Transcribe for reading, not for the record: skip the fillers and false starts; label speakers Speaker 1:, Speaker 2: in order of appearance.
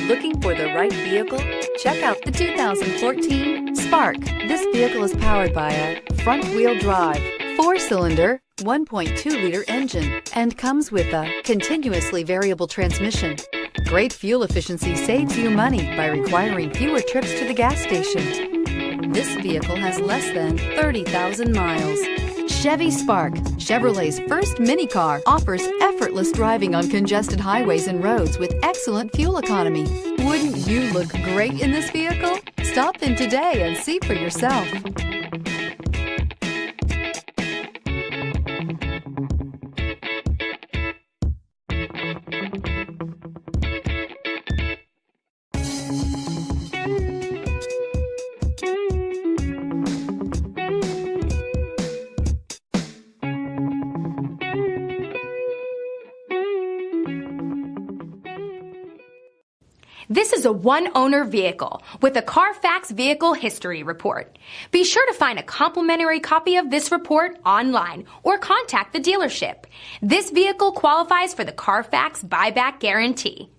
Speaker 1: Looking for the right vehicle? Check out the 2014 Spark. This vehicle is powered by a front-wheel drive, 4-cylinder, 1.2-liter engine, and comes with a continuously variable transmission. Great fuel efficiency saves you money by requiring fewer trips to the gas station. This vehicle has less than 30,000 miles. Chevy Spark, Chevrolet's first mini car, offers effortless driving on congested highways and roads with excellent fuel economy. Wouldn't you look great in this vehicle? Stop in today and see for yourself.
Speaker 2: This is a one-owner vehicle with a CARFAX Vehicle History Report. Be sure to find a complimentary copy of this report online or contact the dealership. This vehicle qualifies for the CARFAX Buyback Guarantee.